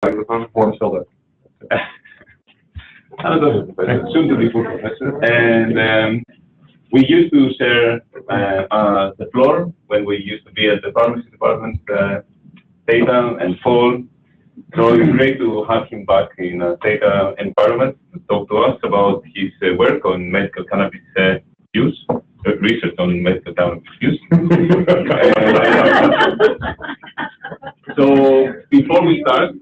microphone form filled up. Soon to be full. And we used to share the floor when we used to be at the pharmacy department, THETA and Paul. So it's great to have him back in a THETA environment to talk to us about his work on medical cannabis use, research on medical cannabis use. So before we start,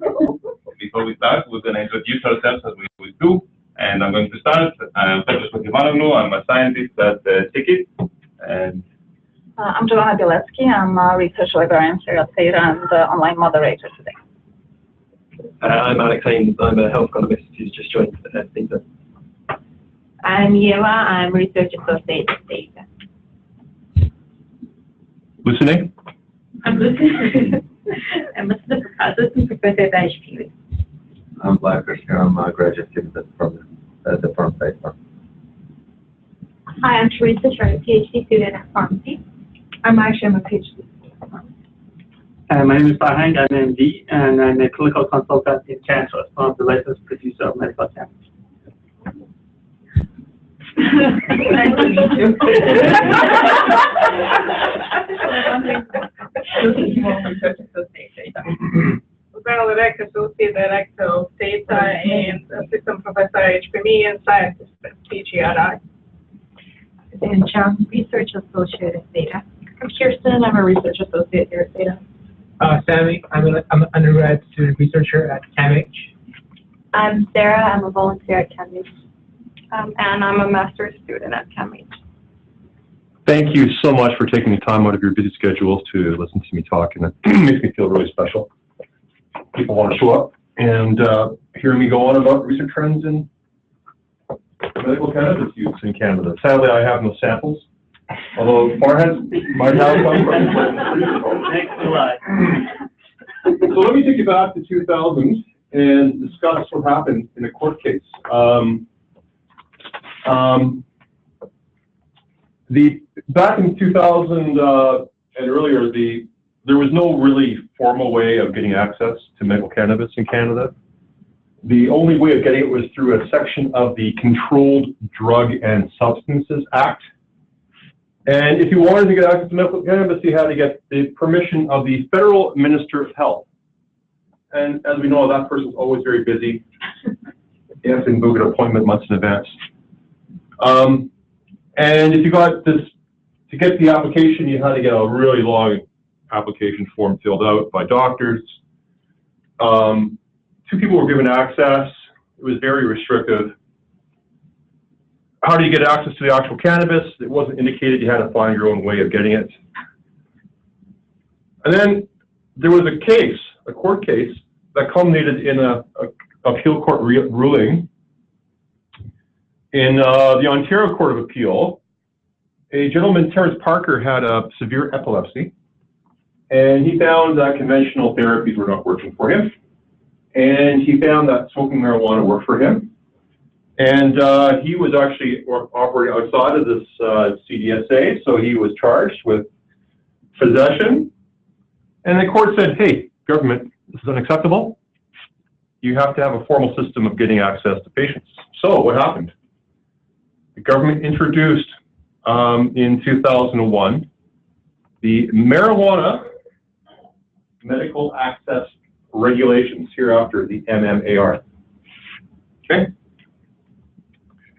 we're going to introduce ourselves as we always do. And I'm going to start. I'm a scientist at Ticket. And I'm Joanna Bielewski. I'm a research librarian here at THETA and online moderator today. I'm Alex Haynes. I'm a health economist who's just joined THETA. I'm Yeva. I'm research associate at THETA. Listening? I'm Lucy. I'm the professor at HPV. I'm Black Krishna. I'm a graduate student at the Pharmacy. Hi, I'm Teresa. I'm a PhD student at pharmacy. I'm actually a PhD student. My name is Farhang. I'm an MD, and I'm a clinical consultant in Canada, one of the licensed producer of medical cannabis. Nice to meet you. Research associate at THETA. Well, Director, Associate Director of THETA and Assistant Professor at HPV and Scientist at CGRI. And John, Research Associate at THETA. I'm Kirsten. I'm a Research Associate here at THETA. Sammy, I'm an undergrad student researcher at CAMH. I'm Sarah. I'm a volunteer at CAMH. And I'm a master's student at CAMH. Thank you so much for taking the time out of your busy schedules to listen to me talk, and it makes me feel really special. People want to show up and hear me go on about research trends in medical cannabis use in Canada. Sadly, I have no samples, although Farhad might have some. Thanks a lot. So let me take you back to 2000 and discuss what happened in a court case. Back in 2000 and earlier, there was no really formal way of getting access to medical cannabis in Canada. The only way of getting it was through a section of the Controlled Drug and Substances Act. And if you wanted to get access to medical cannabis, you had to get the permission of the Federal Minister of Health. And as we know, that person's always very busy. You have to book an appointment months in advance. And if you got this, to get the application, you had to get a really long application form filled out by doctors. 2 people were given access. It was very restrictive. How do you get access to the actual cannabis? It wasn't indicated. You had to find your own way of getting it. And then there was a case, a court case, that culminated in a appeal court ruling. In the Ontario Court of Appeal, a gentleman, Terrence Parker, had a severe epilepsy, and he found that conventional therapies were not working for him. And he found that smoking marijuana worked for him. And he was actually operating outside of this CDSA, so he was charged with possession. And the court said, hey, government, this is unacceptable. You have to have a formal system of getting access to patients. So what happened? The government introduced in 2001 the Marijuana Medical Access Regulations, hereafter the MMAR. Okay?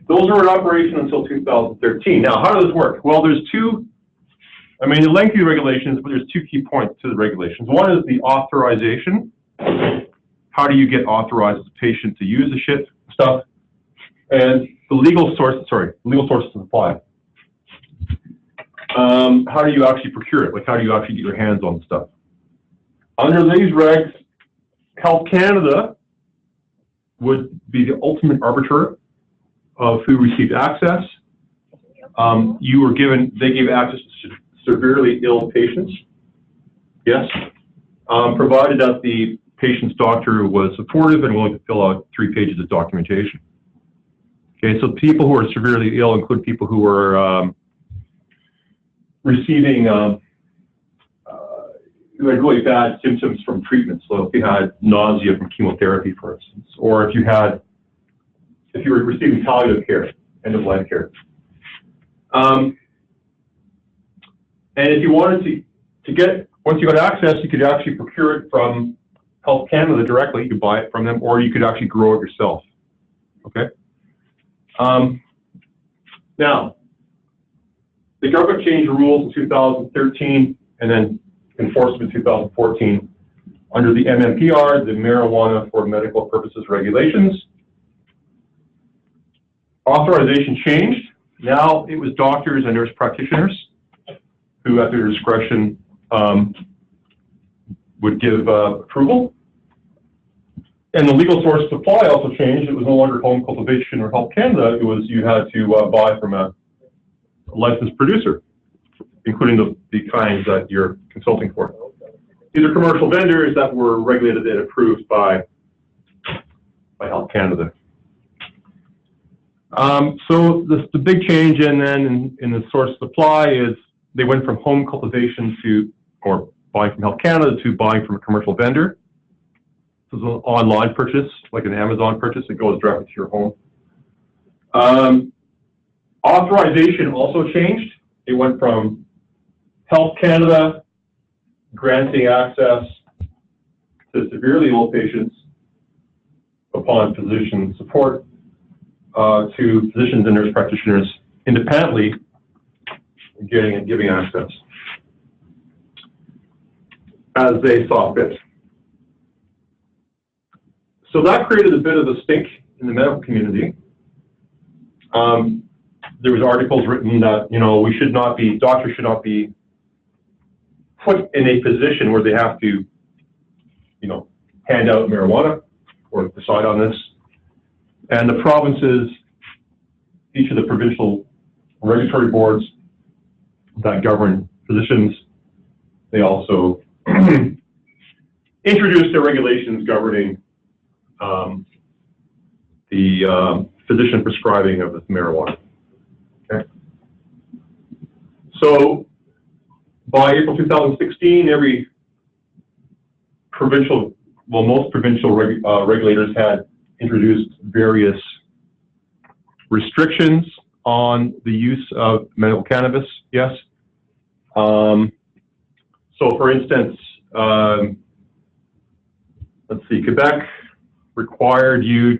Those were in operation until 2013. Now, how does this work? Well, there's the lengthy regulations, but there's 2 key points to the regulations. One is the authorization. How do you get authorized as a patient to use the stuff? And the legal source of supply. How do you actually procure it? Like, how do you actually get your hands on the stuff? Under these regs, Health Canada would be the ultimate arbiter of who received access. They gave access to severely ill patients. Yes. Provided that the patient's doctor was supportive and willing to fill out 3 pages of documentation. Okay, so people who are severely ill include people who are receiving you had really bad symptoms from treatment. So if you had nausea from chemotherapy, for instance, or if you were receiving palliative care, end-of-life care. And if you wanted to get, once you got access, you could actually procure it from Health Canada directly. You could buy it from them, or you could actually grow it yourself. Okay. Now, the government changed the rules in 2013 and then enforced them in 2014 under the MMPR, the Marijuana for Medical Purposes Regulations. Authorization changed. Now it was doctors and nurse practitioners who, at their discretion, would give approval. And the legal source of supply also changed. It was no longer home cultivation or Health Canada. It was you had to buy from a licensed producer, including the kinds that you're consulting for. These are commercial vendors that were regulated and approved by Health Canada. So the big change in the source of supply is they went from home cultivation or buying from Health Canada to buying from a commercial vendor. This is an online purchase, like an Amazon purchase. It goes directly to your home. Authorization also changed. It went from Health Canada granting access to severely ill patients upon physician support to physicians and nurse practitioners independently giving access as they saw fit. So that created a bit of a stink in the medical community. There was articles written that, doctors should not be put in a position where they have to, hand out marijuana or decide on this. And the provinces, each of the provincial regulatory boards that govern physicians, they also introduced their regulations governing the physician prescribing of this marijuana. Okay. So by April 2016, most provincial regulators had introduced various restrictions on the use of medical cannabis. Yes. So for instance, let's see, Quebec required you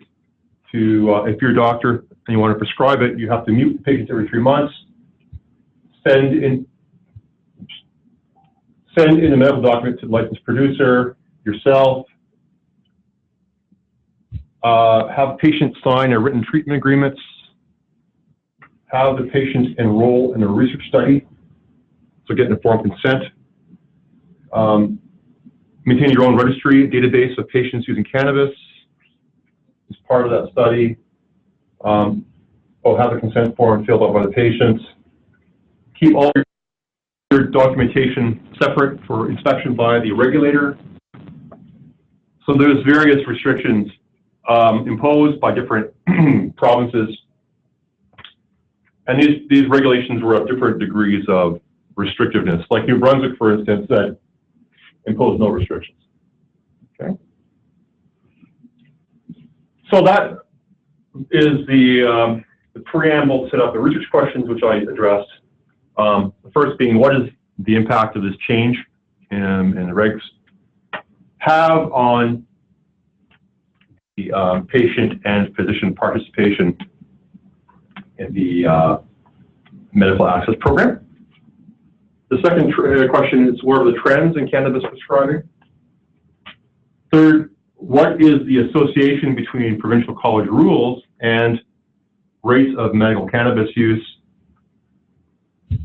to, if you're a doctor and you want to prescribe it, you have to mute the patient every 3 months, send in a medical document to the licensed producer, yourself, have patients sign a written treatment agreements, have the patient enroll in a research study, so get informed consent, maintain your own registry, database of patients using cannabis as part of that study, have the consent form filled out by the patients, keep all your documentation separate for inspection by the regulator. So there's various restrictions imposed by different provinces. And these regulations were of different degrees of restrictiveness. Like New Brunswick, for instance, that imposed no restrictions. Okay. So that is the preamble to set up the research questions, which I addressed. The first being, what is the impact of this change and the regs have on the patient and physician participation in the medical access program? The second question is, what are the trends in cannabis prescribing? Third, what is the association between provincial college rules and rates of medical cannabis use?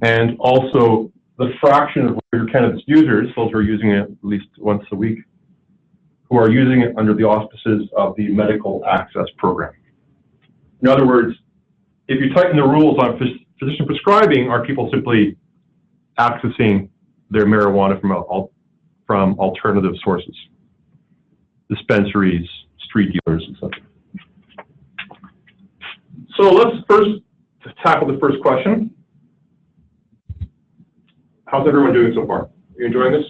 And also the fraction of your cannabis users, those who are using it at least once a week, who are using it under the auspices of the medical access program. In other words, if you tighten the rules on physician prescribing, are people simply accessing their marijuana from alternative sources, dispensaries, street dealers, etc. So let's first tackle the first question. How's everyone doing so far? Are you enjoying this?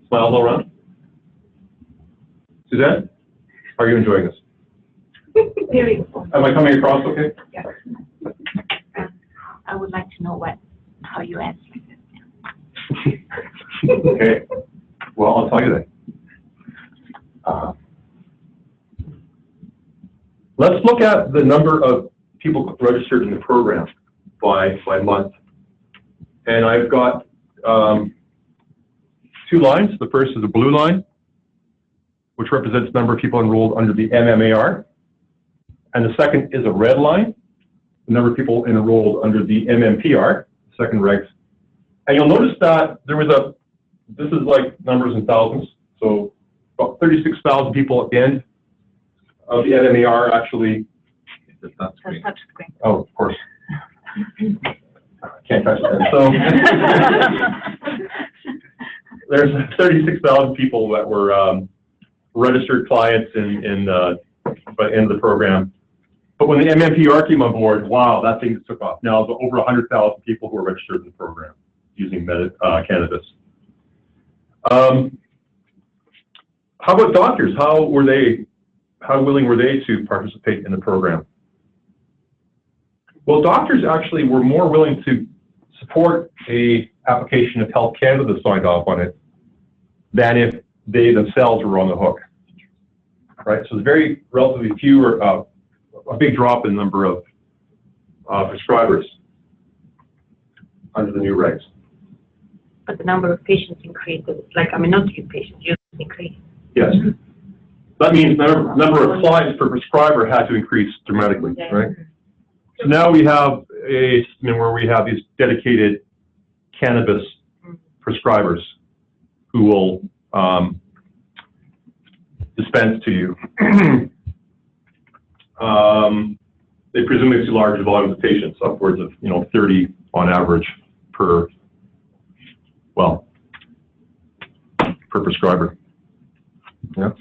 Smiles all around. Suzanne, how are you enjoying this? Very cool. Am I coming across okay? Yeah. I would like to know how you answer this. Okay. Well, I'll tell you that. Let's look at the number of people registered in the program by month. And I've got 2 lines. The first is a blue line, which represents the number of people enrolled under the MMAR. And the second is a red line, the number of people enrolled under the MMPR, second regs. And you'll notice that there was this is like numbers in thousands. So about 36,000 people at the end of the MMAR actually. So touch screen. Oh, of course. Can't touch that. So there's 36,000 people that were registered clients by the end of the program. But when the MMPR came on board, wow, that thing took off. Now there's over 100,000 people who are registered in the program using cannabis. How about doctors? How willing were they to participate in the program? Well, doctors actually were more willing to support a application if Health Canada signed off on it than if they themselves were on the hook, right? So there's relatively fewer, a big drop in the number of prescribers under the new regs. But the number of patients increased. Not new patients, users increased. Yes. That means the number of clients per prescriber had to increase dramatically, right? So now we have a system where we have these dedicated cannabis prescribers who will dispense to you. They presumably see large volumes of patients, upwards of 30 on average per prescriber. Yeah.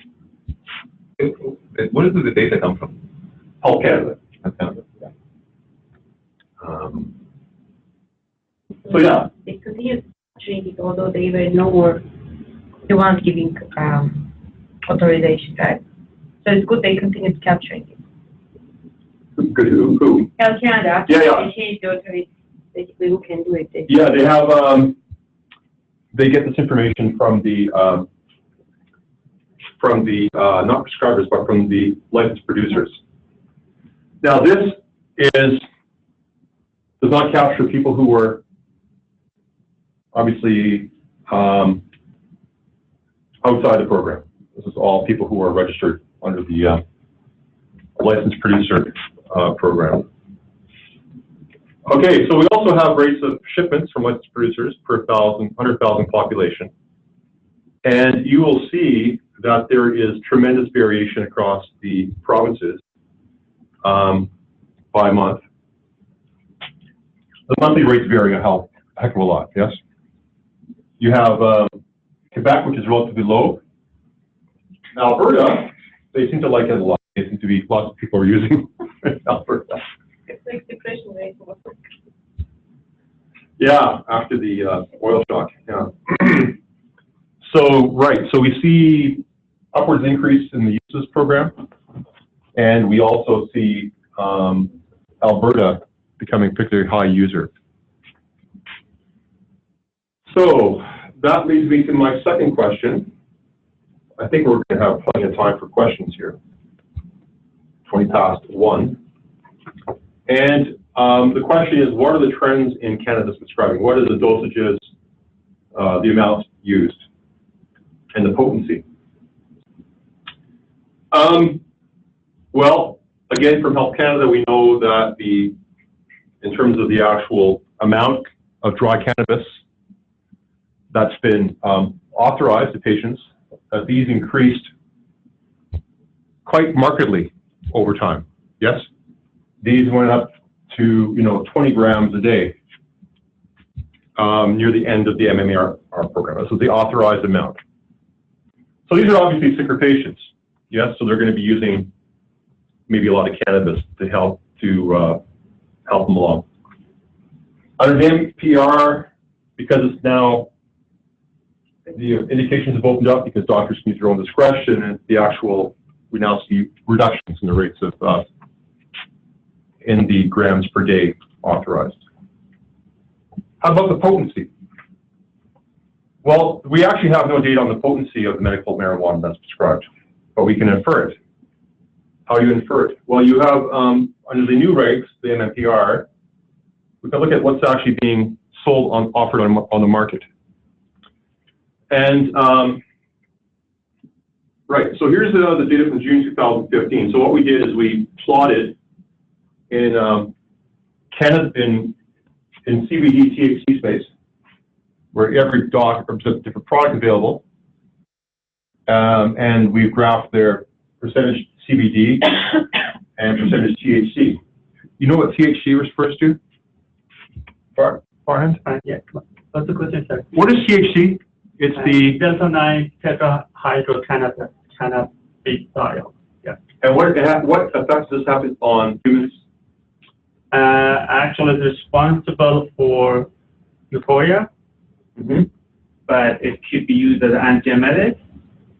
Where does the data come from? Health Canada. Yeah. So yeah. They continued treating it, although they were no more the ones giving authorization, right? So it's good they continued capturing it. Good. Who? Health Canada. Yeah. They changed the authorization. Basically, who can do it? Yeah, they have. They get this information from the not prescribers, but from the licensed producers. Now, this does not capture people who were obviously outside the program. This is all people who are registered under the licensed producer program. Okay, so we also have rates of shipments from licensed producers per 100,000 population. And you will see that there is tremendous variation across the provinces by month. The monthly rates vary a heck of a lot, yes? You have Quebec, which is relatively low. Alberta, they seem to like it a lot. They seem to be, lots of people are using Alberta. It's like depression rate. Yeah, after the oil shock, yeah. So we see upwards increase in the use of this program, and we also see Alberta becoming a particularly high user. So that leads me to my second question. I think we're going to have plenty of time for questions here. 1:20. And the question is, what are the trends in cannabis prescribing? What are the dosages, the amounts used, and the potency? Well, again, from Health Canada, we know that in terms of the actual amount of dry cannabis that's been authorized to patients, that these increased quite markedly over time. Yes? These went up to 20 grams a day near the end of the MMAR program. This is the authorized amount. So these are obviously sicker patients. Yes, so they're going to be using maybe a lot of cannabis to help them along. Under the MPR, because it's now The indications have opened up because doctors can use their own discretion, and the actual, we now see reductions in the rates of, in the grams per day authorized. How about the potency? Well, we actually have no data on the potency of the medical marijuana that's prescribed, but we can infer it. How do you infer it? Well, you have, under the new regs, the MMPR, we can look at what's actually being sold offered on the market. And, right, so here's the data from June 2015. So what we did is we plotted in Canada, in CBD THC space, where every doc represents a different product available, and we've graphed their percentage CBD and percentage THC. You know what THC refers to? Farhan? Yeah. What's the question, sir? What is THC? It's the delta-9 tetrahydrocannabinol. Yeah. And what effects does this have on humans? Actually, it's responsible for euphoria, but it should be used as an antiemetic.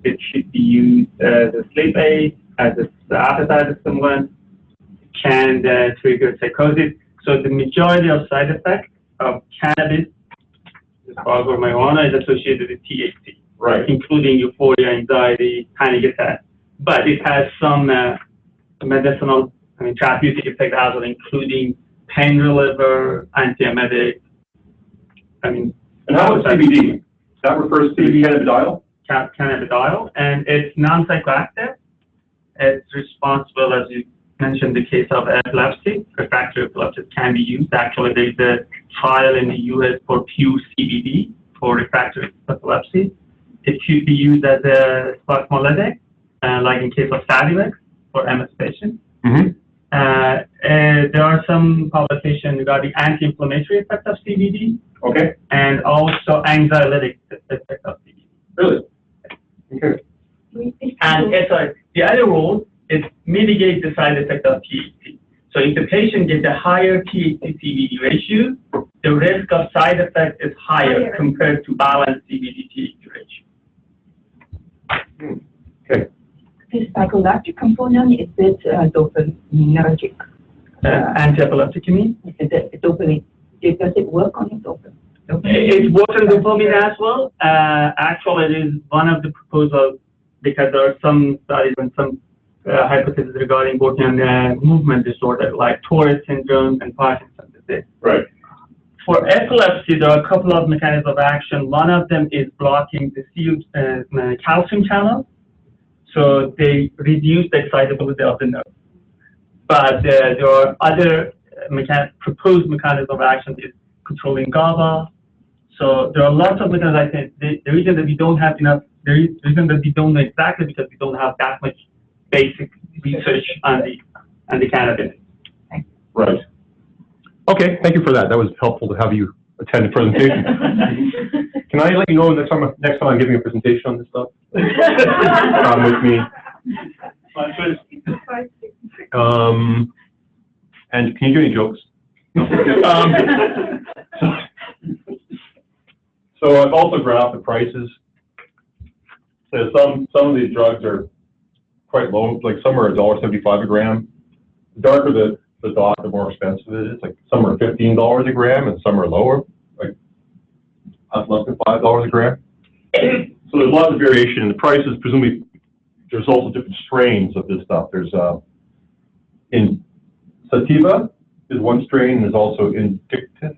It should be used as a sleep aid, as an appetite stimulant. It can trigger psychosis. So the majority of side effects of cannabis, or marijuana, is associated with THC, right? Including euphoria, anxiety, panic attacks. But it has some medicinal, therapeutic effect as well, including pain reliever, antiemetic. And how about CBD? That refers to cannabidiol? Cannabidiol, and it's non-psychoactive. It's responsible, as you mentioned, the case of epilepsy. Refractory epilepsy can be used. Actually, there's a trial in the US for pure CBD for refractory epilepsy. It should be used as a spasmolytic, like in case of Sativex for MS patients. There are some publications regarding anti-inflammatory effects of CBD. Okay. And also anxiolytic effects of CBD. Really? Okay. And sorry, the other role is mitigate the side effect of THC. So if the patient gets a higher THC-CBD ratio, the risk of side effect is higher compared to balanced CBD-THC ratio. Okay. The psychological component, is it dopaminergic? Anti-epileptic, you mean? Is it dopamine? Does it work on the dopamine? It works on dopamine as well. Actually, it is one of the proposals because there are some studies and some hypotheses regarding working on movement disorder like Tourette syndrome and Parkinson's disease. Right. For epilepsy, there are a couple of mechanisms of action. One of them is blocking the calcium channel, so they reduce the excitability of the nerve. But there are other proposed mechanisms of action is controlling GABA. So there are lots of mechanisms. I think the reason that we don't have enough, the reason that we don't know exactly because we don't have that much basic research on the cannabis. Right. Okay, thank you for that. That was helpful to have you attend the presentation. Can I let you know next time I'm giving a presentation on this stuff? Come with me. And can you do any jokes? So I've also graphed the prices. So some of these drugs are quite low, like some are $1.75 a gram. The darker the dot, the more expensive it is. Like some are $15 a gram and some are lower, like less than $5 a gram. So there's lots of variation in the prices. Presumably there's also different strains of this stuff. There's in sativa is one strain, and there's also indica.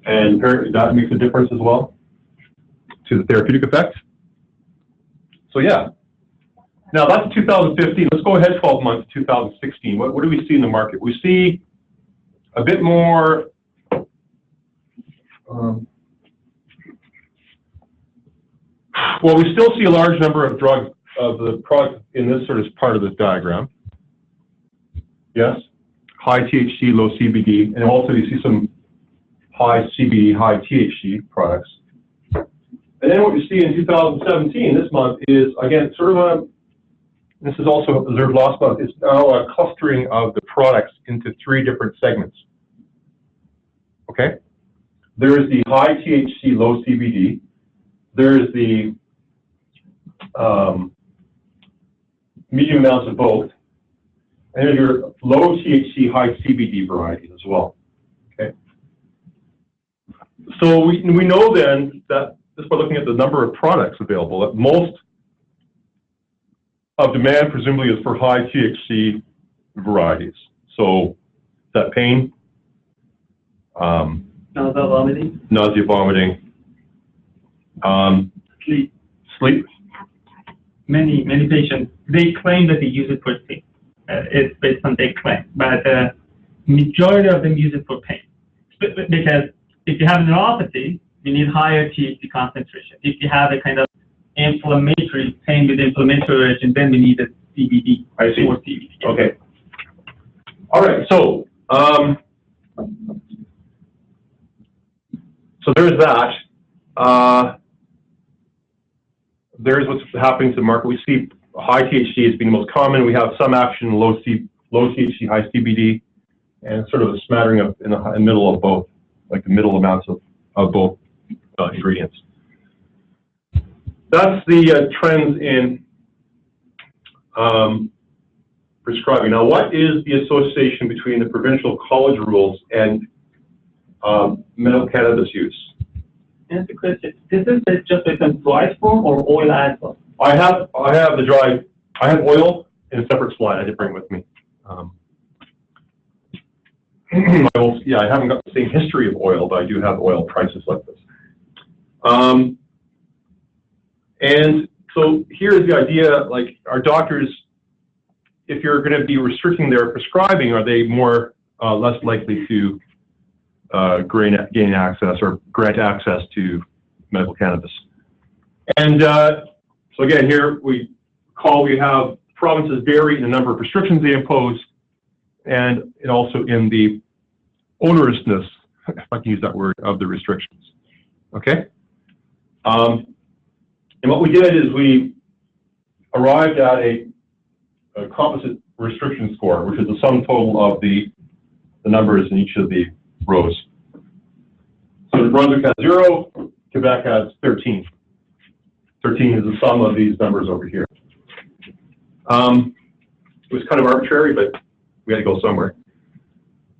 And apparently that makes a difference as well to the therapeutic effect. So yeah. Now that's 2015. Let's go ahead 12 months, 2016. What do we see in the market? We see a bit more well, we still see a large number of drugs of the product in this sort of part of this diagram. Yes, high THC, low CBD, and also you see some high CBD, high THC products. And then what you see in 2017, this month, is again sort of this is also observed last month, is now a clustering of the products into 3 different segments. Okay? There's the high THC, low CBD. There's the medium amounts of both. And then your low THC, high CBD varieties as well. Okay. So we know then that just by looking at the number of products available, that most of demand presumably is for high THC varieties. So is that pain? Nausea, vomiting. Sleep. Many patients, they claim that they use it for sleep. It's based on their claim, but the majority of them use it for pain. Because if you have neuropathy, you need higher THC concentration. If you have a kind of inflammatory pain with inflammatory agent, then we need a CBD. I see. More CBD. Okay. All right. So there's that. There's what's happening to the market. We see high THC as being the most common. We have some action in low THC, high CBD, and sort of a smattering of in the middle of both, like the middle amounts of both ingredients. That's the trends in prescribing. Now, what is the association between the provincial college rules and medical cannabis use? That's the question. This is just based on dry form or oil as well? I have the dry. I have oil in a separate slide. I didn't bring it with me. Yeah, I haven't got the same history of oil, but I do have oil prices like this. And so here's the idea: like, are doctors, if you're going to be restricting their prescribing, are they more less likely to gain access or grant access to medical cannabis? And so again, here we have provinces vary in the number of restrictions they impose, and also in the onerousness, if I can use that word, of the restrictions. Okay. And what we did is we arrived at a composite restriction score, which is the sum total of the numbers in each of the rows. So New Brunswick has 0, Quebec has 13. 13 is the sum of these numbers over here. It was kind of arbitrary, but we had to go somewhere.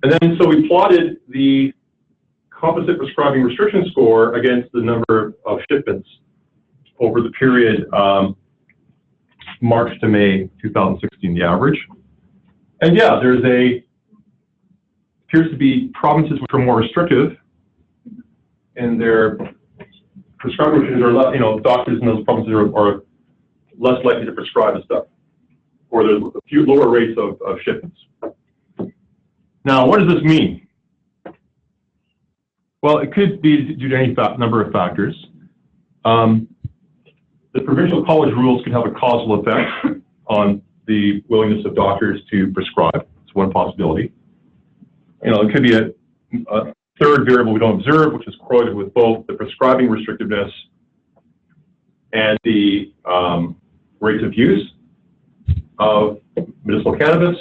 And then so we plotted the composite prescribing restriction score against the number of shipments over the period March to May 2016, the average. And yeah, appears to be provinces which are more restrictive in their prescribing restrictions, or doctors in those provinces are less likely to prescribe this stuff, or there's a few lower rates of shipments. Now, what does this mean? Well, it could be due to any number of factors. The provincial college rules could have a causal effect on the willingness of doctors to prescribe. It's one possibility. It could be a third variable we don't observe, which is correlated with both the prescribing restrictiveness and the rates of use of medicinal cannabis.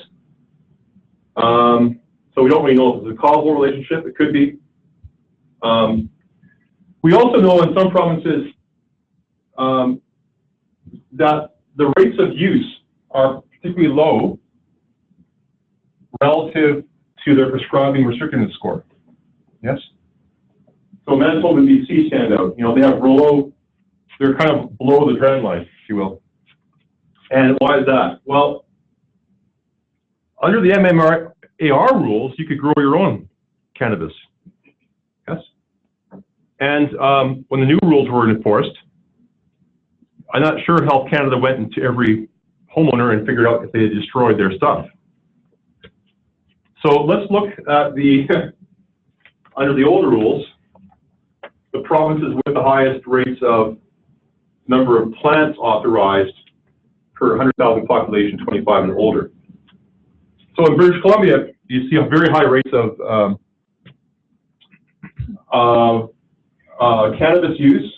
So we don't really know if it's a causal relationship. It could be. We also know in some provinces that the rates of use are particularly low relative to their prescribing restrictiveness score. Yes? So Manitoba and BC stand out. They have they're kind of below the trend line, if you will. And why is that? Well, under the MMAR rules, you could grow your own cannabis. Yes? And when the new rules were enforced, I'm not sure Health Canada went into every homeowner and figured out if they had destroyed their stuff. So let's look at under the older rules, the provinces with the highest rates of number of plants authorized per 100,000 population, 25 and older. So in British Columbia, you see very high rates of cannabis use,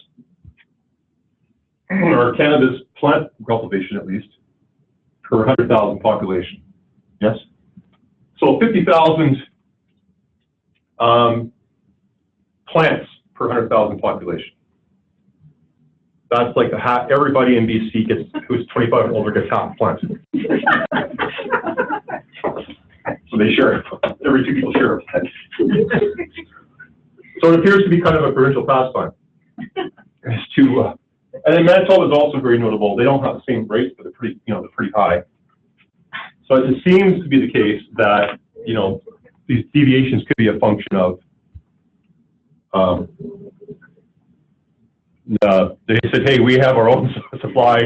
or cannabis plant cultivation at least, per 100,000 population. Yes? So 50,000 plants per 100,000 population. That's like everybody in BC who's 25 and older gets half plants. So they share. Every 2 people share. So it appears to be kind of a provincial pastime. It's too, and then Manitoba is also very notable. They don't have the same rates, but they're pretty, they're pretty high. So it seems to be the case that, these deviations could be a function of, they said, hey, we have our own supply.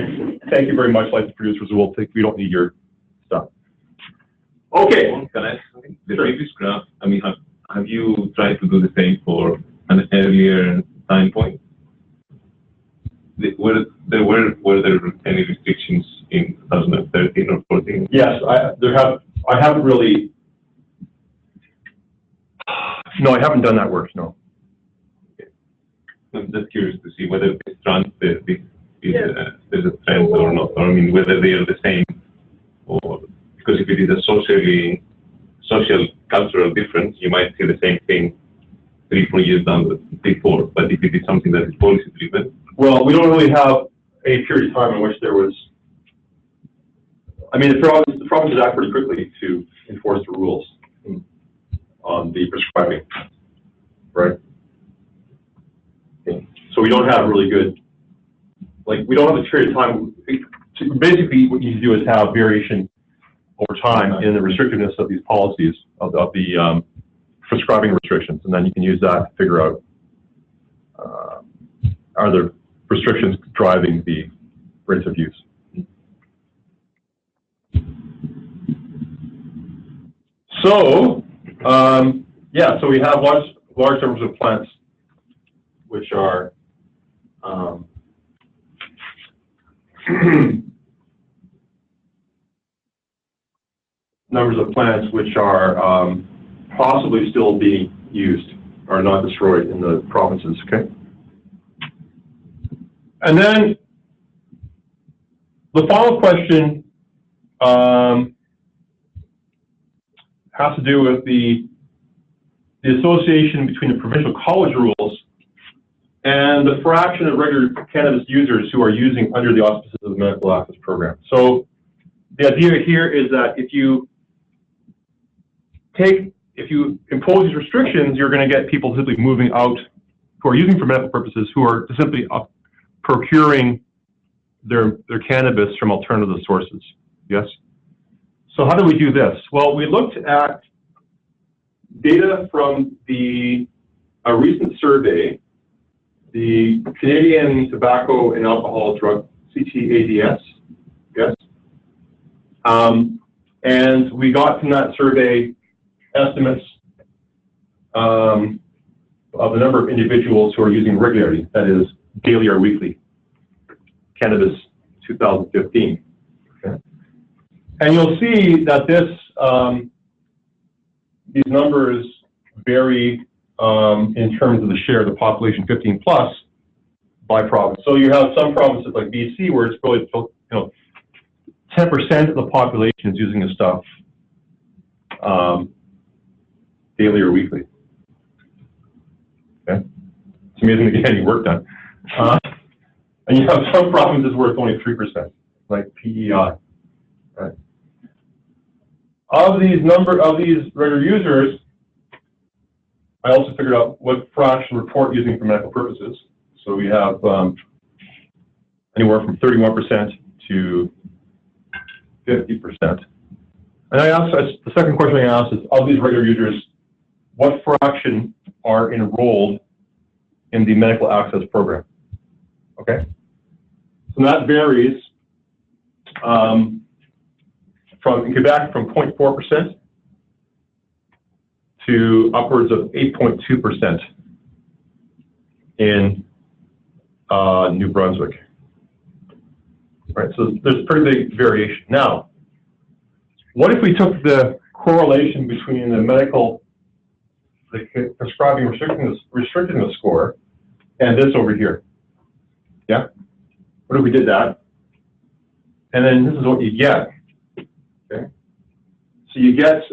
Thank you very much, like the producers. We don't need your stuff. Okay. Can I ask something? The previous graph, I mean, have you tried to do the same for an earlier time point? Were there any restrictions in 2013 or 14? Yes, I haven't really. No, I haven't done that work. No. I'm just curious to see whether this trend there's a trend or not. Or, I mean, whether they are the same, or because if it is a social cultural difference, you might see the same thing 3-4 years down before. But if it is something that is policy driven, well, we don't really have a period of time in which there was. I mean, the provinces act pretty quickly to enforce the rules on the prescribing, right? Okay. So we don't have really good, we don't have a period of time. Basically, what you do is have variation over time in the restrictiveness of these policies, of the prescribing restrictions, and then you can use that to figure out are the restrictions driving the rates of use. So, so we have large numbers of plants which are possibly still being used, are not destroyed in the provinces, okay? And then the final question has to do with the association between the provincial college rules and the fraction of regular cannabis users who are using under the auspices of the medical access program. So the idea here is that if you impose these restrictions, you're going to get people simply moving out who are using for medical purposes, who are simply procuring their cannabis from alternative sources. Yes? So how do we do this? Well, we looked at data from a recent survey, the Canadian Tobacco and Alcohol Drug, CTADS, yes? And we got from that survey estimates of the number of individuals who are using regularly, that is, daily or weekly, cannabis 2015. Okay. And you'll see that these numbers vary in terms of the share of the population 15 plus by province. So you have some provinces like BC where it's probably 10% of the population is using this stuff daily or weekly. Okay, it's amazing to get any work done. And you have some provinces where it's only 3%, like PEI. Right? Of these regular users, I also figured out what fraction report using for medical purposes. So we have anywhere from 31% to 50%. And the second question I asked is, of these regular users, what fraction are enrolled in the medical access program? Okay, so that varies in Quebec from 0.4% to upwards of 8.2% in New Brunswick. Right, so there's pretty big variation. Now, what if we took the correlation between the prescribing restrictiveness score and this over here? Yeah? What if we did that? And then this is what you get. Okay? So you get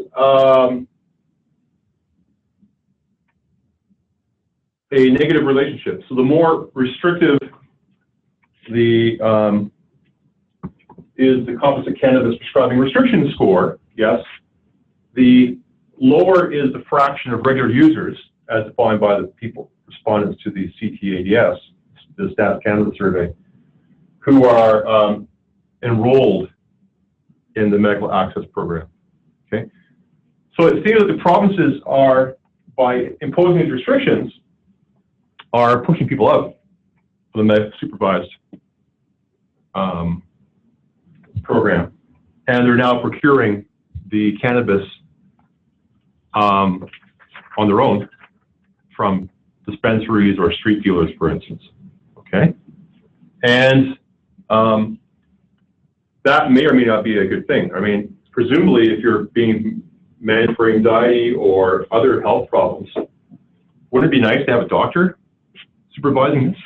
a negative relationship. So the more restrictive the is the composite cannabis prescribing restriction score, yes, the lower is the fraction of regular users as defined by the people, respondents to the CTADS, the Stats Canada survey, who are enrolled in the medical access program, okay? So it seems that the provinces are, by imposing these restrictions, are pushing people out of the medical supervised program. And they're now procuring the cannabis on their own from dispensaries or street dealers, for instance, okay? And that may or may not be a good thing. I mean, presumably if you're being managed for anxiety or other health problems, wouldn't it be nice to have a doctor supervising this?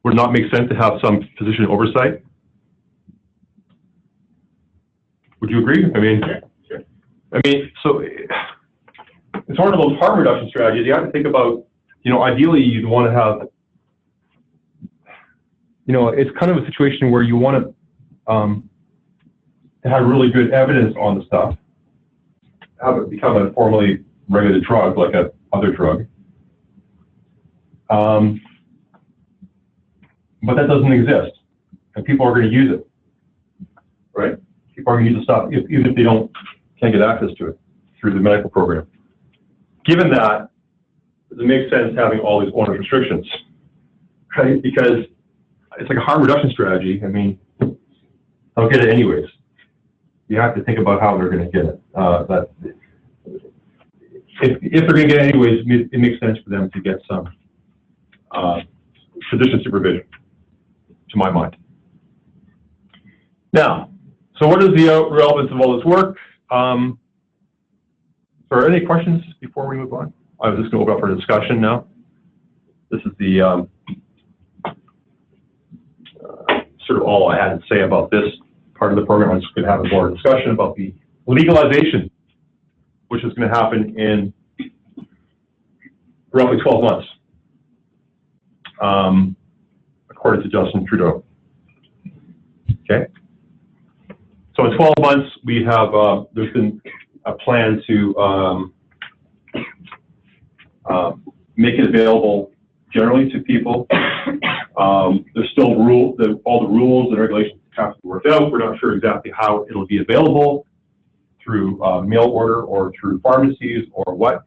Would it not make sense to have some physician oversight? Would you agree? I mean, Sure. I mean, so it's one of those harm reduction strategies. You have to think about, you know, ideally you'd want to have, you know, it's kind of a situation where you want to have really good evidence on the stuff, have it become a formally regulated drug like a other drug. But that doesn't exist, and people are going to use it, right? People are going to use the stuff even if they can't get access to it through the medical program. Given that, does it make sense having all these onerous restrictions, right? Because it's like a harm reduction strategy. I mean, they'll get it anyways. You have to think about how they're going to get it. If they're going to get it anyways, it makes sense for them to get some physician supervision, to my mind. Now, so what is the relevance of all this work? So are any questions before we move on? I was just going to open up for discussion now. This is the sort of all I had to say about this part of the program. I'm just going to have a more discussion about the legalization, which is going to happen in roughly 12 months, according to Justin Trudeau. Okay. So in 12 months, we have, there's been a plan to make it available generally to people. There's still all the rules and regulations have to be worked out. We're not sure exactly how it'll be available, through mail order or through pharmacies or what.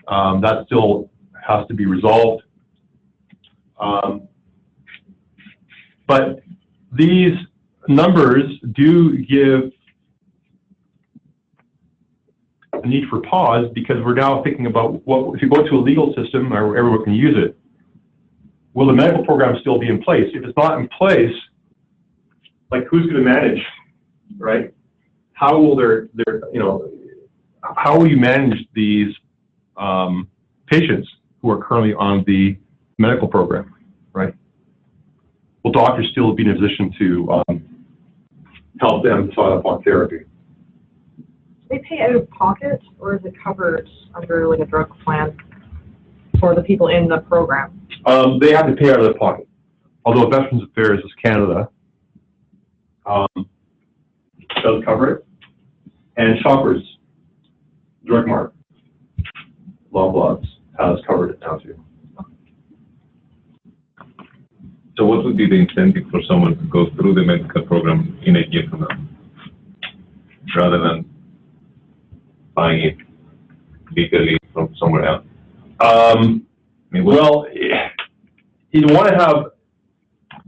That still has to be resolved. But these numbers do give a need for pause, because we're now thinking about what if you go to a legal system where everyone can use it, will the medical program still be in place? If it's not in place, like who's going to manage, right? How will how will you manage these patients who are currently on the medical program, right? Will doctors still be in a position to help them sign up on therapy? Do they pay out of pocket, or is it covered under like a drug plan for the people in the program? They have to pay out of their pocket. Although Veterans Affairs Canada does cover it, and Shoppers Drug Mart, Loblaws has covered it now too. So what would be the incentive for someone to go through the medical program in a year from now, rather than buying it legally from somewhere else? Well, you want to have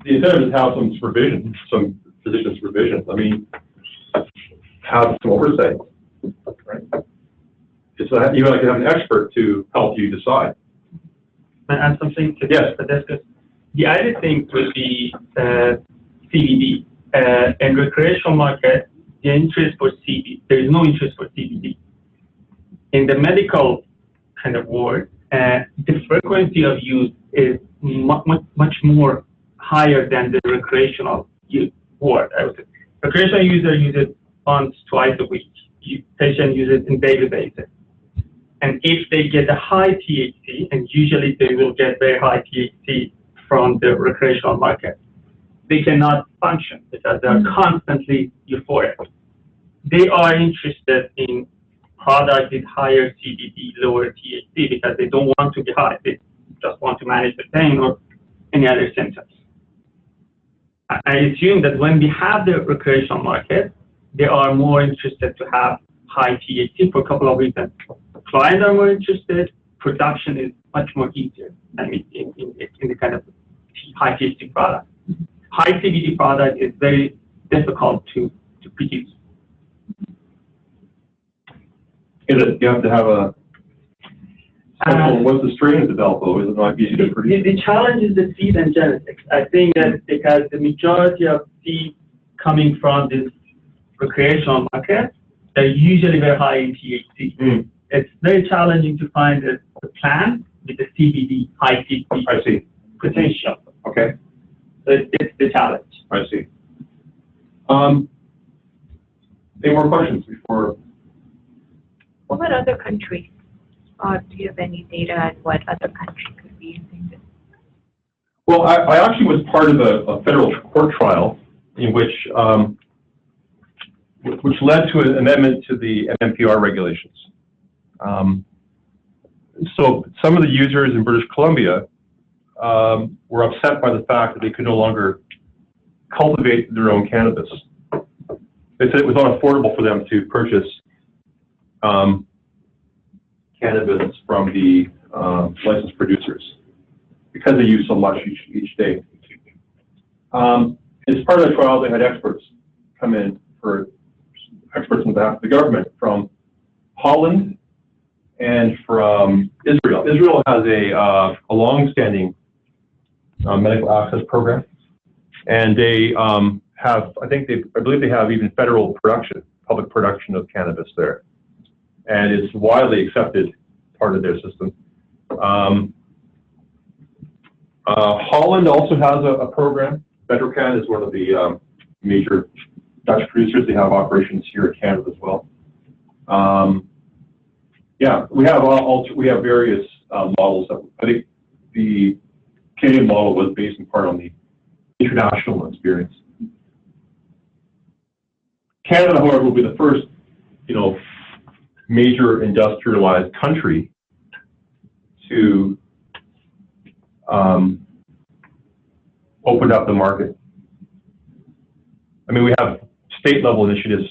the incentive is to have some supervision, some physician supervision. I mean, have some oversight, right? It's not, you like to have an expert to help you decide. Can I add something to Yes. this? The other thing would be CBD. In recreational market, the interest for CBD, there is no interest for CBD. In the medical kind of world, the frequency of use is much more higher than the recreational world. I would say. Recreational users use it once, twice a week. Patients use it on a daily basis. And if they get a high THC, and usually they will get very high THC from the recreational market, they cannot function because they're constantly euphoric. They are interested in products with higher CBD, lower THC because they don't want to be high. They just want to manage the pain or any other symptoms. I assume that when we have the recreational market, they are more interested to have high THC for a couple of reasons. Clients are more interested. Production is much more easier. I mean, in the kind of high THC product. High CBD product is very difficult to produce. You have to have a what's the strain developed though? Is it not easy to produce? The challenge is the seed and genetics. I think that because the majority of seeds coming from this recreational market, they're usually very high in THC. It's very challenging to find a plant with the CBD, high CBD potential. Okay. So it's the challenge. I see. Any more questions before? What about other countries? Or do you have any data on what other countries could be using this? Well, I actually was part of a federal court trial in which led to an amendment to the MMPR regulations. So some of the users in British Columbia were upset by the fact that they could no longer cultivate their own cannabis. They said it was unaffordable for them to purchase cannabis from the licensed producers because they use so much each day. As part of the trial, they had experts come in for experts on behalf of the government from Holland and from Israel. Israel has a long-standing medical access program, and they have, I believe they have even federal production, public production of cannabis there, and it's widely accepted part of their system. Holland also has a program. Bedrocan is one of the major Dutch producers. They have operations here in Canada as well. Yeah, we have various models. I think the Canadian model was based in part on the international experience. Canada, however, will be the first, major industrialized country to open up the market. I mean, we have state-level initiatives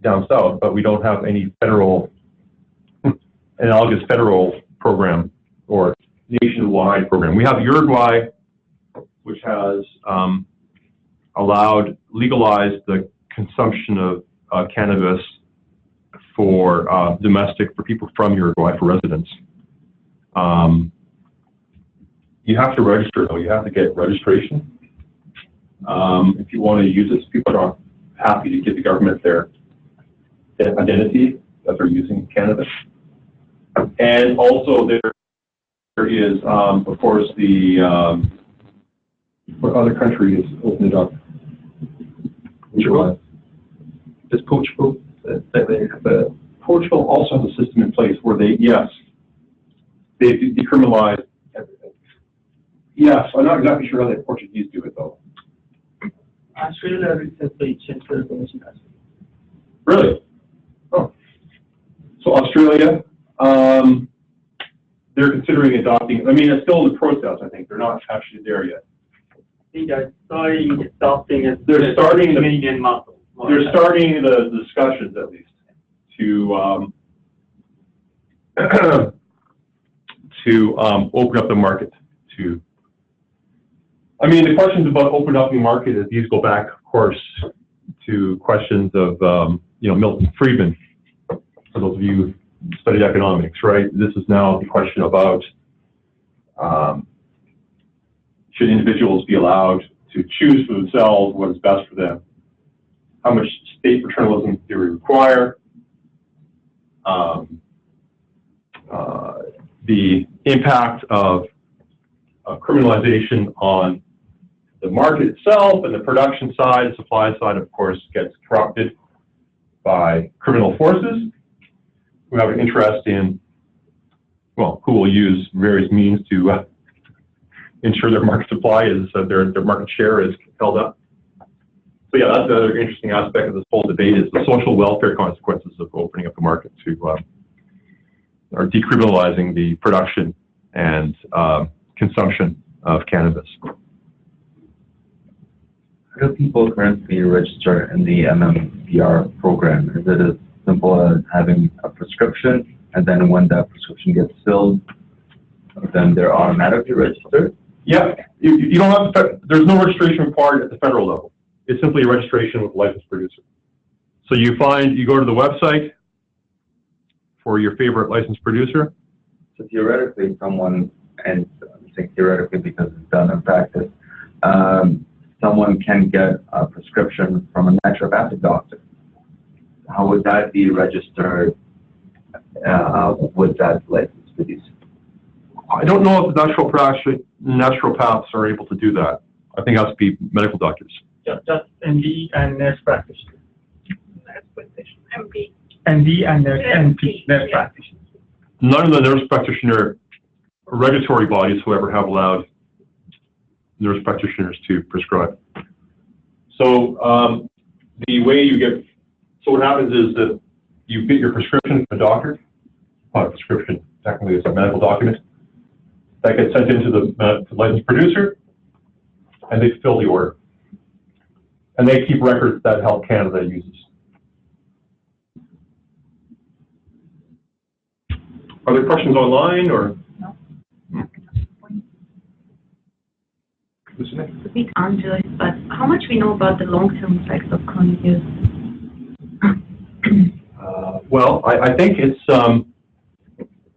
down south, but we don't have any analogous federal program or nationwide program. We have Uruguay, which has legalized the consumption of cannabis for for people from Uruguay, for residents. You have to register, though. You have to get registration. If you want to use this, people are happy to give the government their identity that they're using cannabis. And also there is, of course, what other country has opened it up? Portugal. Does Portugal? Portugal also has a system in place where they decriminalize everything. Yes, I'm not exactly sure how the Portuguese do it though. Australia recently changed their regulation. Really? Oh. So Australia, they're considering adopting, I mean, it's still in the process, I think. They're not actually there yet. They're starting adopting it. They're starting the Canadian model. They're starting the discussions, at least, to open up the market. I mean, the questions about opening up the market, these go back, of course, to questions of Milton Friedman. For those of you who studied economics, right? This is now the question about should individuals be allowed to choose for themselves what is best for them? How much state paternalism do we require? The impact of criminalization on the market itself and the production side, the supply side, of course, gets corrupted by criminal forces who have an interest in who will use various means to ensure their market supply is, their market share is held up. So yeah, that's another interesting aspect of this whole debate is the social welfare consequences of opening up the market to, or decriminalizing the production and consumption of cannabis. How do people currently register in the MMPR program? Is it as simple as having a prescription, and then when that prescription gets filled, then they're automatically registered? Yeah, you don't have to, there's no registration required at the federal level. It's simply a registration with a licensed producer. So you go to the website for your favorite licensed producer. So theoretically, someone, and I'm saying theoretically because it's done in practice, someone can get a prescription from a naturopathic doctor. How would that be registered with that licensed producer? I don't know if the naturopaths are able to do that. I think it has to be medical doctors. Just MD and nurse practitioner. Nurse practitioner, MD. MD and nurse practitioner. None of the nurse practitioner regulatory bodies, however, have allowed nurse practitioners to prescribe. So the way you get, so what happens is that you get your prescription from a doctor, not a prescription, technically it's a medical document, that gets sent into the licensed producer, and they fill the order. And they keep records that Health Canada uses. Are there questions online or? No. It's a bit dangerous, but how much we know about the long-term effects of chronic use? Well, I think it's,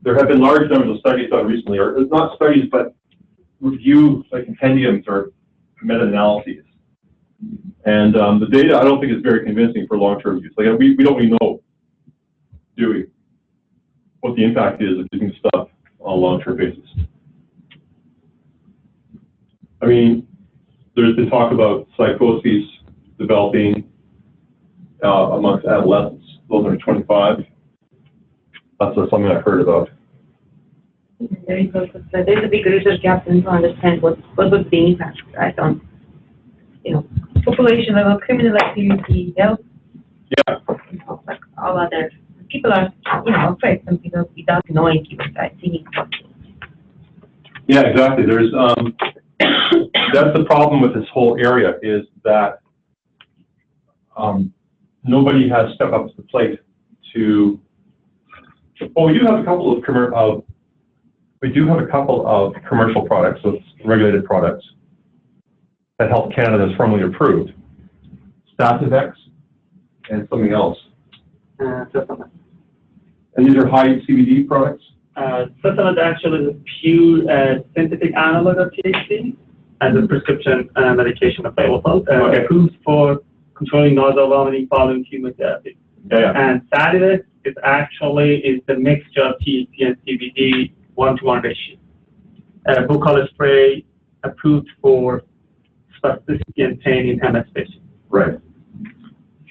there have been large numbers of studies done recently, or not studies, but review, like compendiums or meta-analyses. And the data, I don't think is very convincing for long-term use. Like we don't really know, do we, what the impact is of using stuff on a long-term basis. I mean, there's been talk about psychoses developing amongst adolescents, those under 25. That's something I've heard about. There's a big research gap to understand what would be impact, right, on, population level, criminal activity, health, like all other. People are, afraid, some people without knowing people are seeing. Yeah, exactly. There's, that's the problem with this whole area is that nobody has stepped up to the plate to. Well, we do have a couple of commercial products, so regulated products that Health Canada has formally approved. Stativex and something else. And these are high CBD products? Tetanus actually is a pure synthetic analog of THC as a prescription medication available, approved for controlling nausea, vomiting following chemotherapy. And Stativex is the mixture of THC and CBD 1-to-1 ratio. Buccal spray approved for spasticity and pain in MS patients. Right.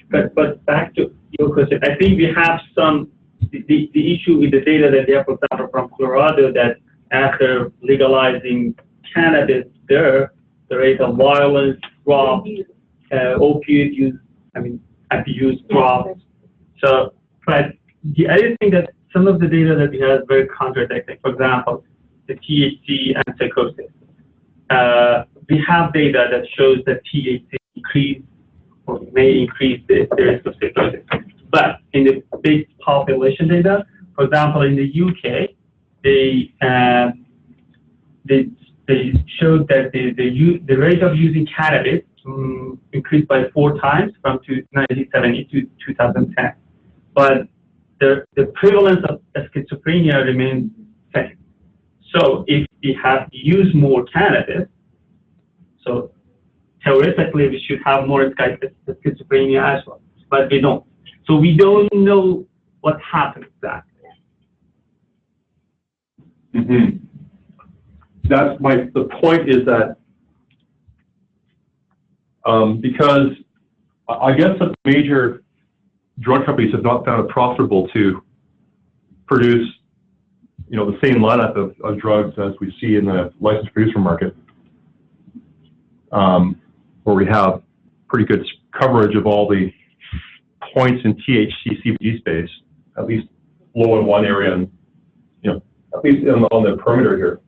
But back to your question, I think we have the issue with the data that we have, for example, from Colorado, that after legalizing cannabis there, the rate of violence dropped, opioid use, abuse dropped. So, but the other thing that some of the data that we have is very contradicting. For example, the THC and psychosis. We have data that shows that THC may increase the risk of psychosis. But in the big population data, for example, in the UK, they showed that the rate of using cannabis increased by 4 times from 1970 to 2010. But the prevalence of schizophrenia remains the same. So if we have used more cannabis, so theoretically we should have more schizophrenia as well, but we don't. So we don't know what happens exactly. Mm-hmm. The point is that because I guess the major drug companies have not found it profitable to produce the same lineup of drugs as we see in the licensed producer market, where we have pretty good coverage of all the points in THC CBD space, at least low in one area, and at least on the perimeter here.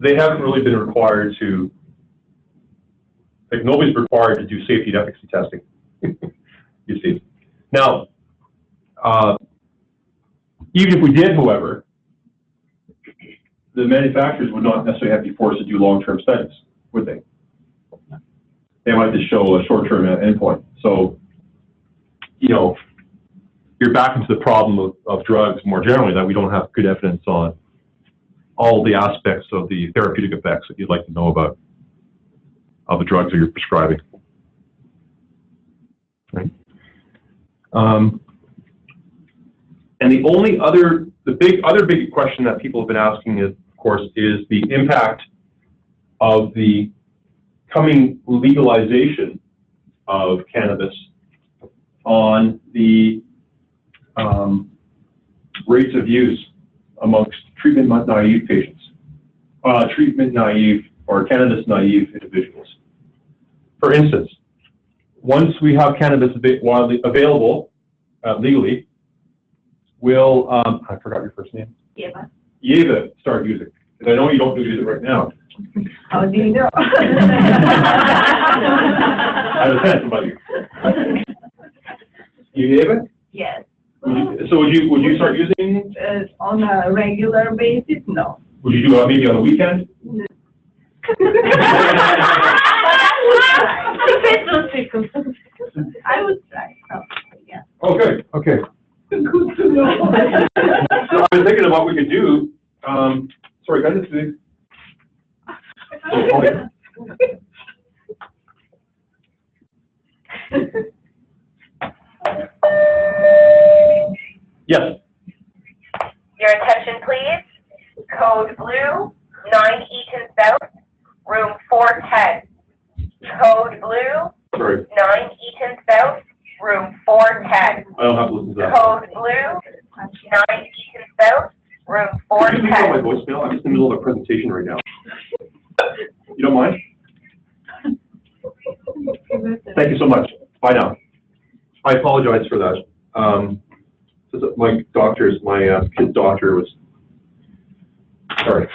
They haven't really been required to, nobody's required to do safety and efficacy testing. You see. Now, even if we did, however, the manufacturers would not necessarily have to be forced to do long-term studies, would they? They might just show a short-term endpoint. So, you're back into the problem of drugs more generally, that we don't have good evidence on all the aspects of the therapeutic effects that you'd like to know about of the drugs that you're prescribing. Right? And the other big question that people have been asking is, of course, is the impact of the coming legalization of cannabis on the rates of use amongst treatment-naive patients, treatment-naive or cannabis-naive individuals. For instance, once we have cannabis widely available legally, will I forgot your first name? Yeva start using it? Because I know you don't use it right now. How do you know? I understand somebody. Yeva? Yes. So would you start using? On a regular basis, no. Would you do it maybe on the weekend? I would try. Oh, yeah. Oh, good. Okay. Good to know. So I was thinking of what we could do. Sorry, guys. Yes. Your attention, please. Code blue, 9 Eaton South, room 410. Code blue, Sorry. 9 Eaton South, room 410. I don't have to listen to that. Code blue, 9 Eaton South, room Could you leave out my 410. voicemail? I'm just in the middle of a presentation right now. You don't mind? Thank you so much. Bye now. I apologize for that. My kid's doctor was, sorry.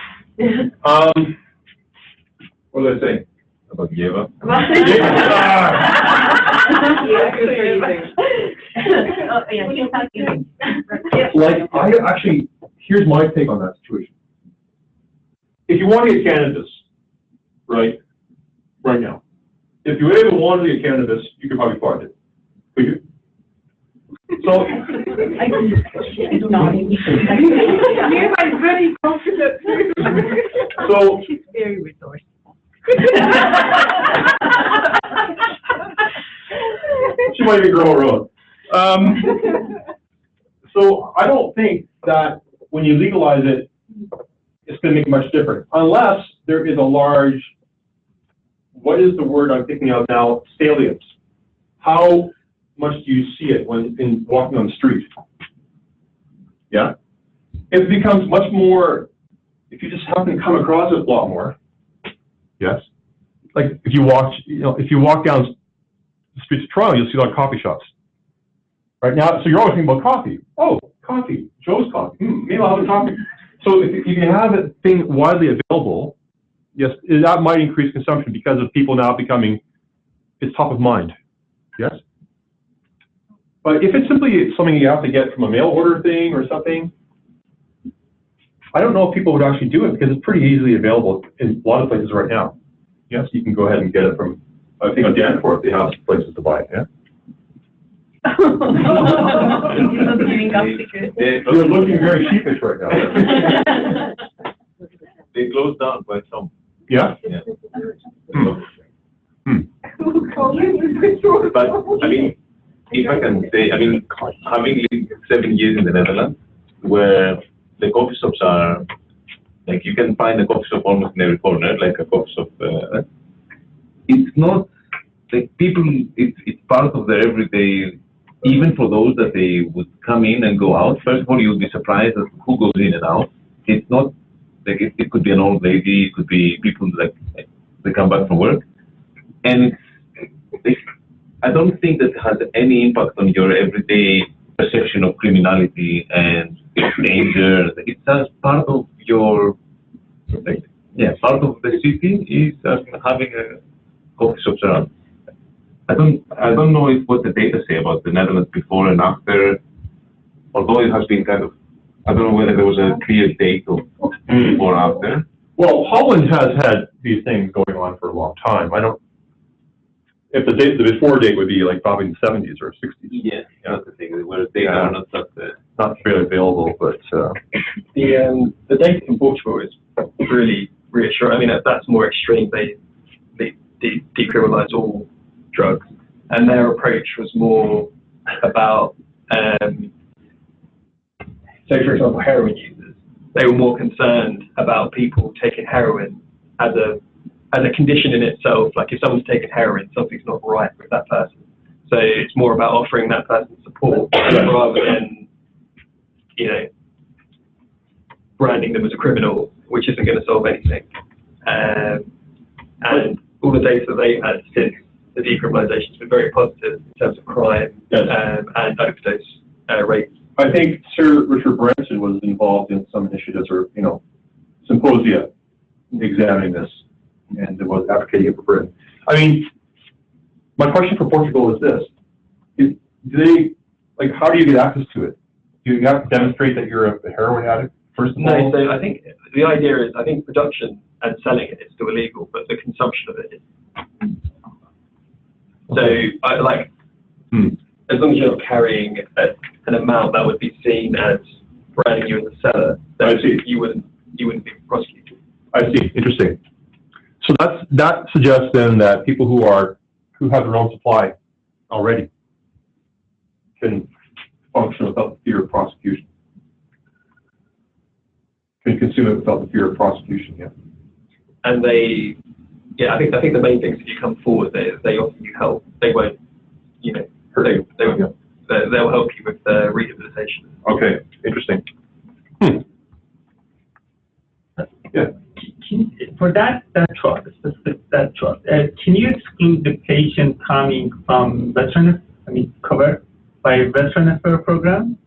What was I saying? About Yeva? Here's my take on that situation. If you want to get cannabis, right now, if you ever wanted to get cannabis, you could probably find it. Could you? So, I'm very confident. So, she's very resourceful. She might even grow her own. So I don't think that when you legalize it, it's going to make much difference, unless there is a large, what is the word I'm thinking of now, salience. How much do you see it when walking on the street? Yeah? It becomes much more, if you just happen to come across it a lot more. Yes? Like if you walk down the streets of Toronto, you'll see a lot of coffee shops. Right now, so you're always thinking about coffee. Oh, coffee, Joe's coffee. Maybe I'll have a coffee. So if you have a thing widely available, yes, that might increase consumption because of people now becoming, it's top of mind. Yes? But if it's simply something you have to get from a mail order thing or something, I don't know if people would actually do it because it's pretty easily available in a lot of places right now. Yes, you can go ahead and get it from, I think on Danforth, they have places to buy it, yeah? You're looking very sheepish right now. They closed down by some. Yeah? Yeah. But, I mean, if I can say, I mean, having lived 7 years in the Netherlands, where the coffee shops are, like you can find a coffee shop almost in every corner, like a coffee shop. It's not, like people, it's part of their everyday even for those that they would come in and go out, first of all, you would be surprised at who goes in and out. It's not like it could be an old lady, it could be people like they come back from work, and I don't think that has any impact on your everyday perception of criminality and danger. It's just part of your, part of the city is having a coffee shop around. I don't know what the data say about the Netherlands before and after, although it has been kind of, I don't know whether there was a clear date of before or after. Well, Holland has had these things going on for a long time. I don't, if the before date would be like probably in the 70s or 60s. Yeah, that's the thing, where data are not really available, but the data in Portugal is really reassuring. I mean, that's more extreme. They decriminalised all drugs, and their approach was more about, so for example, heroin users. They were more concerned about people taking heroin as a condition in itself. Like if someone's taking heroin, something's not right with that person. So it's more about offering that person support rather than, branding them as a criminal, which isn't going to solve anything. And all the data that they've had since the decriminalisation has been very positive in terms of crime and overdose rates. I think Sir Richard Branson was involved in some initiatives or, symposia examining this and was advocating it for Britain. I mean, my question for Portugal is this. Do they, how do you get access to it? Do you have to demonstrate that you're a heroin addict, first of all? No, so I think the idea is, production and selling it is still illegal, but the consumption of it is. So, as long as you're not carrying an amount that would be seen as branding you as a seller, then you wouldn't be prosecuted. I see. Interesting. So that suggests then that people who have their own supply already can function without the fear of prosecution. Can consume it without the fear of prosecution. Yeah. And I think the main thing is if you come forward, they offer you help. They won't, they'll help you with rehabilitation. Okay, interesting. Yeah. For that trust, can you exclude the patient coming from covered by Veteran Affairs program?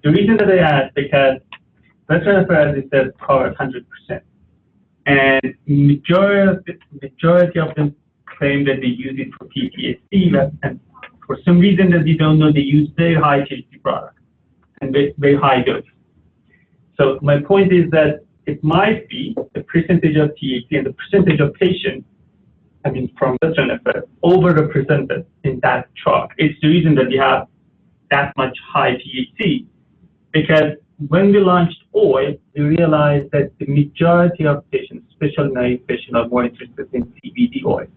The reason that I ask because Veteran Affairs is said covered 100%, and majority of them claim that they use it for PTSD, and for some reason that they don't know, they use very high THC product and very high dose. So my point is that it might be the percentage of THC and the percentage of patients, from Veteran Affairs, overrepresented in that chart. It's the reason that we have that much high THC, because when we launched oil, we realized that the majority of patients, especially naive patients, are more interested in CBD oil,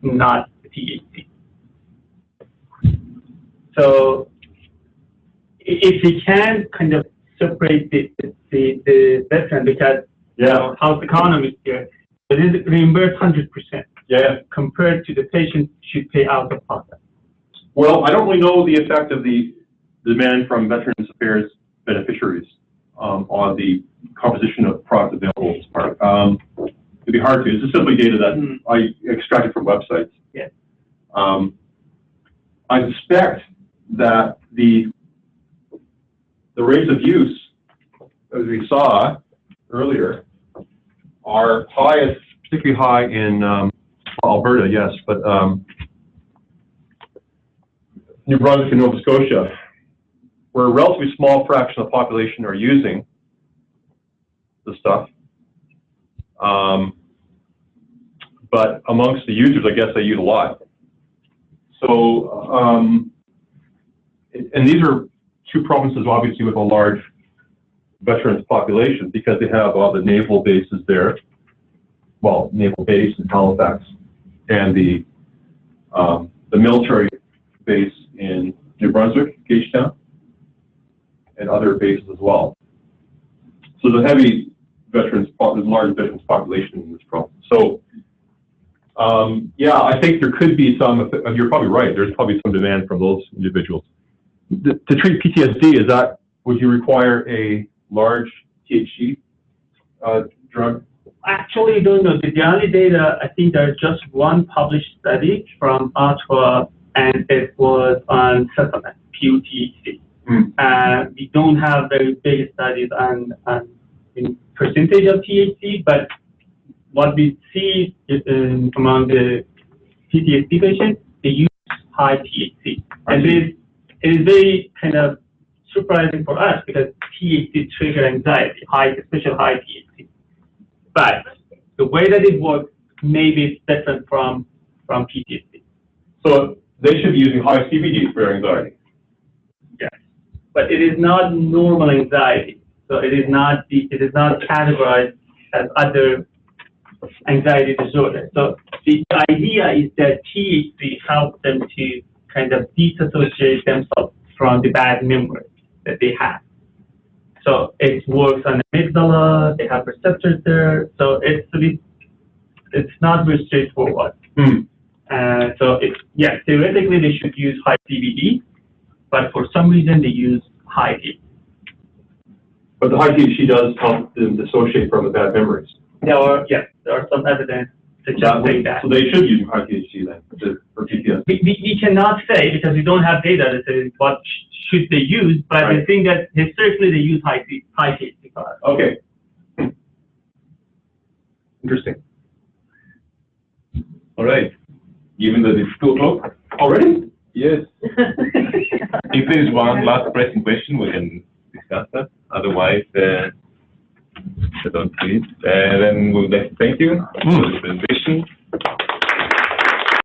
not the THC. So if we can kind of separate the veteran, because house economists here, it is reimbursed 100%. Yeah. Compared to the patient should pay out of pocket. Well, I don't really know the effect of the demand from Veterans Affairs beneficiaries on the composition of product available as part. It'd be hard to. It's just simply data that I extracted from websites. Yeah. I suspect that the rates of use, as we saw earlier, are highest, particularly high in Alberta, yes, but New Brunswick and Nova Scotia, where a relatively small fraction of the population are using the stuff. But amongst the users, I guess they use a lot. So, and these are two provinces, obviously, with a large veterans population because they have all the naval bases there. Well, naval base in Halifax, and the military base in New Brunswick, Gagetown, and other bases as well. So there's a heavy veterans, there's a large veterans population in this province. So, yeah, I think there could be some. You're probably right. There's probably some demand from those individuals. to treat PTSD, would you require a large THC drug? Actually, I don't know. The only data, I think there's just one published study from Ottawa, and it was on settlement, PUTHC. We don't have very big studies on in percentage of THC, but what we see is, among the PTSD patients, they use high THC. And it is very kind of surprising for us because THC triggers anxiety, especially high THC. But the way that it works maybe it's different from PTSD. So they should be using high CBD for anxiety. Yes, but it is not normal anxiety. So it is not categorized as other anxiety disorder. So the idea is that THC helps them to kind of disassociate themselves from the bad memory that they have. So it works on the amygdala, they have receptors there, so it's not very straightforward. So theoretically they should use high CBD, but for some reason they use high THC. But the high THC does help them dissociate from the bad memories. There are some evidence suggesting that. So they should use high THC then for PTSD. We cannot say because we don't have data that says what should they use, but I think that historically they use high THC products. Okay. Interesting. All right. Given that it's 2 o'clock already? Yes. If there is one last pressing question, we can discuss that. Otherwise, I don't see it. Then we would like to thank you for the presentation.